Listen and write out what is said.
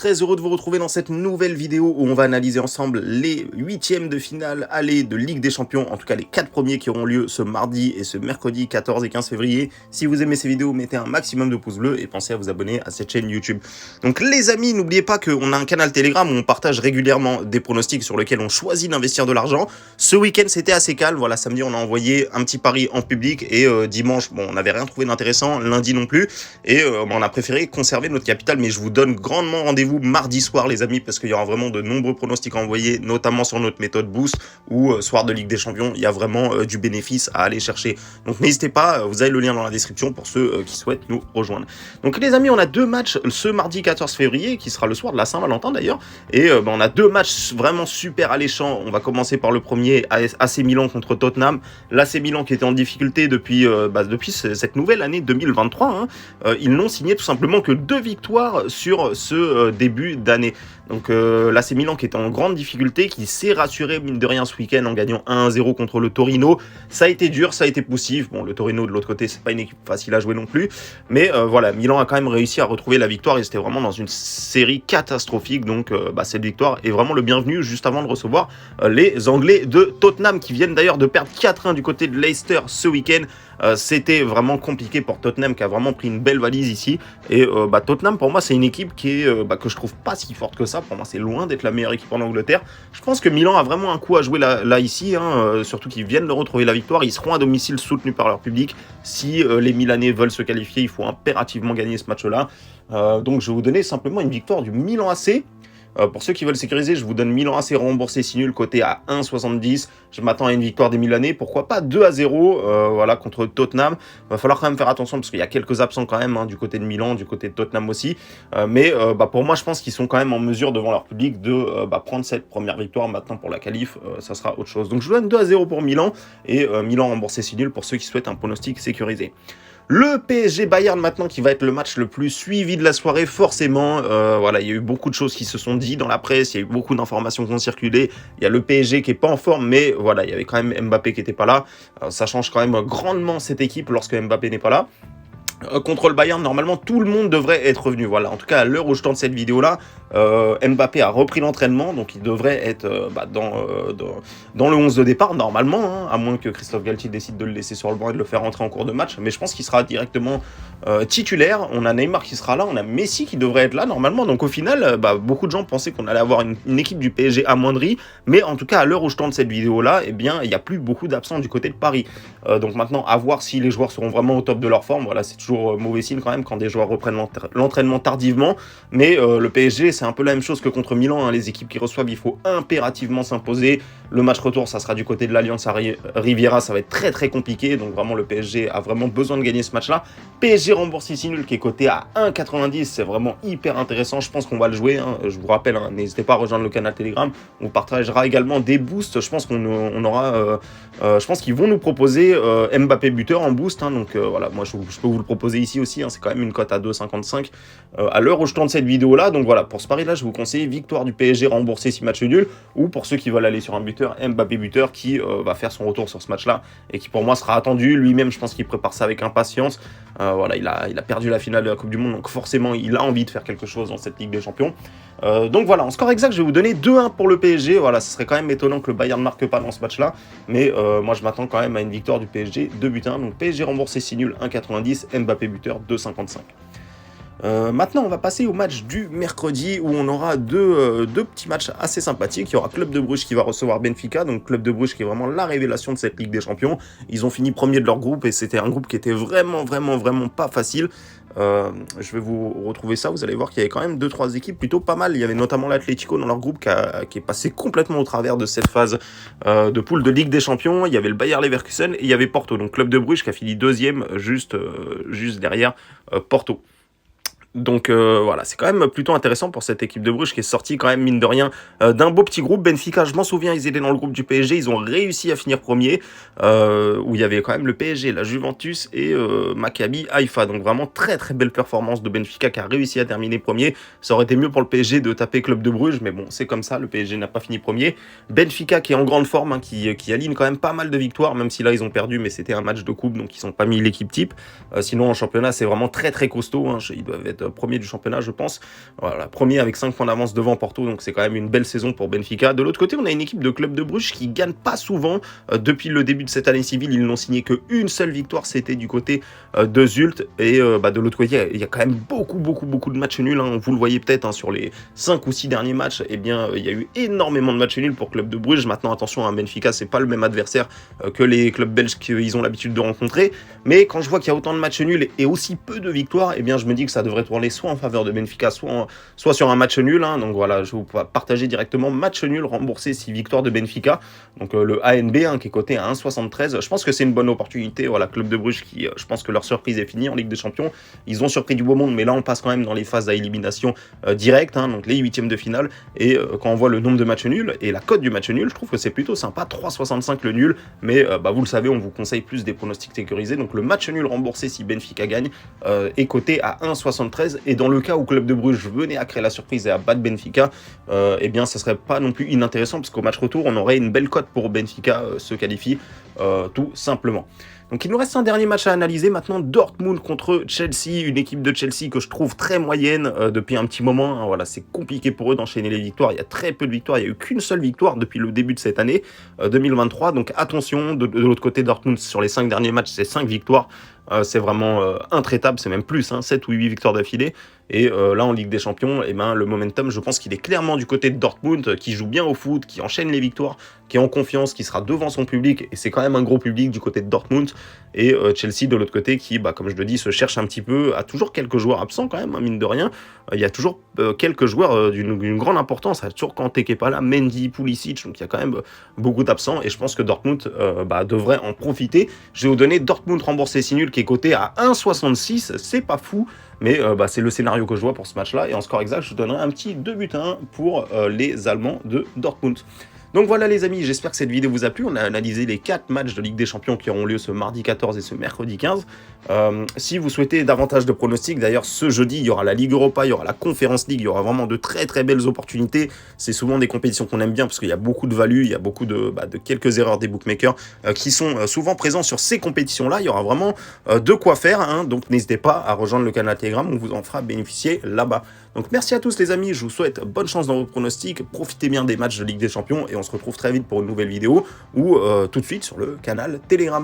très heureux de vous retrouver dans cette nouvelle vidéo où on va analyser ensemble les huitièmes de finale aller de Ligue des Champions, en tout cas les 4 premiers qui auront lieu ce mardi et ce mercredi 14 et 15 février. Si vous aimez ces vidéos, mettez un maximum de pouces bleus et pensez à vous abonner à cette chaîne YouTube. Donc les amis, n'oubliez pas qu'on a un canal Telegram où on partage régulièrement des pronostics sur lesquels on choisit d'investir de l'argent. Ce week-end c'était assez calme, voilà, samedi on a envoyé un petit pari en public et dimanche, bon, on n'avait rien trouvé d'intéressant, lundi non plus, et on a préféré conserver notre capital, mais je vous donne grandement rendez-vous mardi soir les amis, parce qu'il y aura vraiment de nombreux pronostics à envoyer, notamment sur notre méthode Boost, ou soir de Ligue des Champions, il y a vraiment du bénéfice à aller chercher. Donc n'hésitez pas, vous avez le lien dans la description pour ceux qui souhaitent nous rejoindre. Donc les amis, on a deux matchs ce mardi 14 février, qui sera le soir de la Saint-Valentin d'ailleurs, et on a deux matchs vraiment super alléchants. On va commencer par le premier, AC Milan contre Tottenham. L'AC Milan qui était en difficulté depuis cette nouvelle année 2023, ils n'ont signé tout simplement que 2 victoires sur ce début d'année. Donc l'AC Milan qui était en grande difficulté, qui s'est rassuré mine de rien ce week-end en gagnant 1-0 contre le Torino. Ça a été dur, ça a été poussif. Bon, le Torino de l'autre côté, c'est pas une équipe facile à jouer non plus. Mais voilà, Milan a quand même réussi à retrouver la victoire. Ils étaient vraiment dans une série catastrophique. Donc cette victoire est vraiment le bienvenu juste avant de recevoir les Anglais de Tottenham qui viennent d'ailleurs de perdre 4-1 du côté de Leicester ce week-end. C'était vraiment compliqué pour Tottenham qui a vraiment pris une belle valise ici. Et Tottenham pour moi c'est une équipe qui est que je trouve pas si forte que ça. Pour moi c'est loin d'être la meilleure équipe en Angleterre. Je pense que Milan a vraiment un coup à jouer là ici, surtout qu'ils viennent de retrouver la victoire. Ils seront à domicile soutenus par leur public. Si les Milanais veulent se qualifier, il faut impérativement gagner ce match là. Donc je vais vous donner simplement une victoire du Milan AC. Pour ceux qui veulent sécuriser, je vous donne Milan AC remboursé 6 nuls, côté à 1,70. Je m'attends à une victoire des Milanais. Pourquoi pas 2-0 voilà, contre Tottenham. Va falloir quand même faire attention parce qu'il y a quelques absents quand même, du côté de Milan, du côté de Tottenham aussi. Mais pour moi, je pense qu'ils sont quand même en mesure devant leur public de prendre cette première victoire. Maintenant, pour la qualif, ça sera autre chose. Donc je vous donne 2-0 pour Milan et Milan remboursé 6 nuls pour ceux qui souhaitent un pronostic sécurisé. Le PSG Bayern maintenant qui va être le match le plus suivi de la soirée forcément. Voilà, il y a eu beaucoup de choses qui se sont dites dans la presse, il y a eu beaucoup d'informations qui ont circulé. Il y a le PSG qui est pas en forme, mais voilà, il y avait quand même Mbappé qui était pas là. Ça change quand même grandement cette équipe lorsque Mbappé n'est pas là. Contre le Bayern, normalement tout le monde devrait être revenu. Voilà, en tout cas à l'heure où je tente cette vidéo là, Mbappé a repris l'entraînement, donc il devrait être dans le 11 de départ normalement, à moins que Christophe Galtier décide de le laisser sur le banc et de le faire rentrer en cours de match. Mais je pense qu'il sera directement titulaire. On a Neymar qui sera là, on a Messi qui devrait être là normalement. Donc au final, beaucoup de gens pensaient qu'on allait avoir une équipe du PSG amoindrie, mais en tout cas à l'heure où je tente cette vidéo là, il n'y a plus beaucoup d'absents du côté de Paris. Donc maintenant à voir si les joueurs seront vraiment au top de leur forme. Voilà, c'est toujours mauvais signe quand même quand des joueurs reprennent l'entraînement tardivement. Mais le PSG, c'est un peu la même chose que contre Milan. Les équipes qui reçoivent, il faut impérativement s'imposer. Le match retour, ça sera du côté de l'Allianz Riviera. Ça va être très très compliqué. Donc vraiment, le PSG a vraiment besoin de gagner ce match-là. PSG remboursé 6 nuls qui est coté à 1,90. C'est vraiment hyper intéressant. Je pense qu'on va le jouer. Je vous rappelle, n'hésitez pas à rejoindre le canal Telegram. On partagera également des boosts. Je pense qu'on aura... je pense qu'ils vont nous proposer Mbappé buteur en boost. Donc voilà, moi je peux vous le proposer ici aussi. C'est quand même une cote à 2,55 à l'heure où je tourne cette vidéo là. Donc voilà, pour ce pari là, je vous conseille victoire du PSG remboursé 6 matchs nuls, ou pour ceux qui veulent aller sur un buteur, Mbappé buteur qui va faire son retour sur ce match là et qui pour moi sera attendu. Lui-même, je pense qu'il prépare ça avec impatience. Voilà, il a perdu la finale de la Coupe du Monde, donc forcément il a envie de faire quelque chose dans cette Ligue des Champions. Donc voilà, en score exact, je vais vous donner 2-1 pour le PSG. Voilà, ce serait quand même étonnant que le Bayern ne marque pas dans ce match là, mais moi je m'attends quand même à une victoire du PSG 2-1. Donc PSG remboursé 6 nuls 1,90, Mbappé buteur 2,55. Maintenant, on va passer au match du mercredi où on aura deux petits matchs assez sympathiques. Il y aura Club de Bruges qui va recevoir Benfica. Donc Club de Bruges qui est vraiment la révélation de cette Ligue des Champions. Ils ont fini premier de leur groupe et c'était un groupe qui était vraiment pas facile. Je vais vous retrouver ça. Vous allez voir qu'il y avait quand même 2-3 équipes plutôt pas mal. Il y avait notamment l'Atlético dans leur groupe qui est passé complètement au travers de cette phase de poule de Ligue des Champions. Il y avait le Bayer Leverkusen et il y avait Porto. Donc Club de Bruges qui a fini deuxième juste derrière Porto. Donc voilà, c'est quand même plutôt intéressant pour cette équipe de Bruges qui est sortie quand même, mine de rien, d'un beau petit groupe. Benfica, je m'en souviens, ils étaient dans le groupe du PSG, ils ont réussi à finir premier, où il y avait quand même le PSG, la Juventus et Maccabi Haïfa. Donc vraiment très très belle performance de Benfica qui a réussi à terminer premier. Ça aurait été mieux pour le PSG de taper Club de Bruges, mais bon, c'est comme ça, le PSG n'a pas fini premier. Benfica qui est en grande forme, qui aligne quand même pas mal de victoires, même si là ils ont perdu, mais c'était un match de coupe, donc ils n'ont pas mis l'équipe type. Sinon en championnat, c'est vraiment très très costaud, ils doivent être être premier du championnat, je pense. Voilà, premier avec 5 points d'avance devant Porto, donc c'est quand même une belle saison pour Benfica. De l'autre côté, on a une équipe de Club de Bruges qui gagne pas souvent. Depuis le début de cette année civile, ils n'ont signé qu'une seule victoire, c'était du côté de Zulte. Et de l'autre côté, il y a quand même beaucoup de matchs nuls. Hein. Vous le voyez peut-être, hein, sur les 5 ou 6 derniers matchs, eh bien, il y a eu énormément de matchs nuls pour Club de Bruges. Maintenant, attention, hein, Benfica, c'est pas le même adversaire que les clubs belges qu'ils ont l'habitude de rencontrer. Mais quand je vois qu'il y a autant de matchs nuls et aussi peu de victoires, eh bien, je me dis que ça devrait tourner soit en faveur de Benfica, soit sur un match nul. Hein. Donc voilà, je vais vous partager directement match nul remboursé 6 victoires de Benfica. Donc le ANB, hein, qui est coté à 1,73. Je pense que c'est une bonne opportunité. Voilà, Club de Bruges qui, je pense que leur surprise est finie en Ligue des Champions. Ils ont surpris du beau monde, mais là on passe quand même dans les phases à élimination directe, hein, donc les huitièmes de finale. Et quand on voit le nombre de matchs nuls et la cote du match nul, je trouve que c'est plutôt sympa. 3,65 le nul, mais vous le savez, on vous conseille plus des pronostics sécurisés. Donc le match nul remboursé si Benfica gagne est coté à 1,73. Et dans le cas où Club de Bruges venait à créer la surprise et à battre Benfica, eh bien ça serait pas non plus inintéressant, parce qu'au match retour, on aurait une belle cote pour Benfica se qualifie, tout simplement. Donc il nous reste un dernier match à analyser maintenant, Dortmund contre Chelsea, une équipe de Chelsea que je trouve très moyenne depuis un petit moment. Hein, voilà, c'est compliqué pour eux d'enchaîner les victoires, il y a très peu de victoires, il n'y a eu qu'une seule victoire depuis le début de cette année 2023, donc attention, de l'autre côté Dortmund sur les 5 derniers matchs, c'est 5 victoires. C'est vraiment intraitable, c'est même plus, hein, 7 ou 8 victoires d'affilée. Et là, en Ligue des Champions, eh ben, le momentum, je pense qu'il est clairement du côté de Dortmund, qui joue bien au foot, qui enchaîne les victoires, qui est en confiance, qui sera devant son public. Et c'est quand même un gros public du côté de Dortmund. Et Chelsea, de l'autre côté, qui, comme je le dis, se cherche un petit peu, a toujours quelques joueurs absents quand même, hein, mine de rien. Il y a toujours quelques joueurs d'une grande importance. Il y a toujours Kanté qui n'est pas là, Mendy, Pulisic, donc il y a quand même beaucoup d'absents. Et je pense que Dortmund devrait en profiter. Je vais vous donner Dortmund remboursé si nul, qui est coté à 1,66, c'est pas fou, mais c'est le scénario que je vois pour ce match-là, et en score exact, je donnerai un petit 2-1 pour les Allemands de Dortmund. Donc voilà les amis, j'espère que cette vidéo vous a plu. On a analysé les 4 matchs de Ligue des Champions qui auront lieu ce mardi 14 et ce mercredi 15. Si vous souhaitez davantage de pronostics, d'ailleurs ce jeudi, il y aura la Ligue Europa, il y aura la Conference League, il y aura vraiment de très belles opportunités. C'est souvent des compétitions qu'on aime bien parce qu'il y a beaucoup de value, il y a beaucoup de quelques erreurs des bookmakers qui sont souvent présents sur ces compétitions-là. Il y aura vraiment de quoi faire, hein, donc n'hésitez pas à rejoindre le canal Telegram, on vous en fera bénéficier là-bas. Donc merci à tous les amis, je vous souhaite bonne chance dans vos pronostics, profitez bien des matchs de Ligue des Champions et on se retrouve très vite pour une nouvelle vidéo ou tout de suite sur le canal Telegram.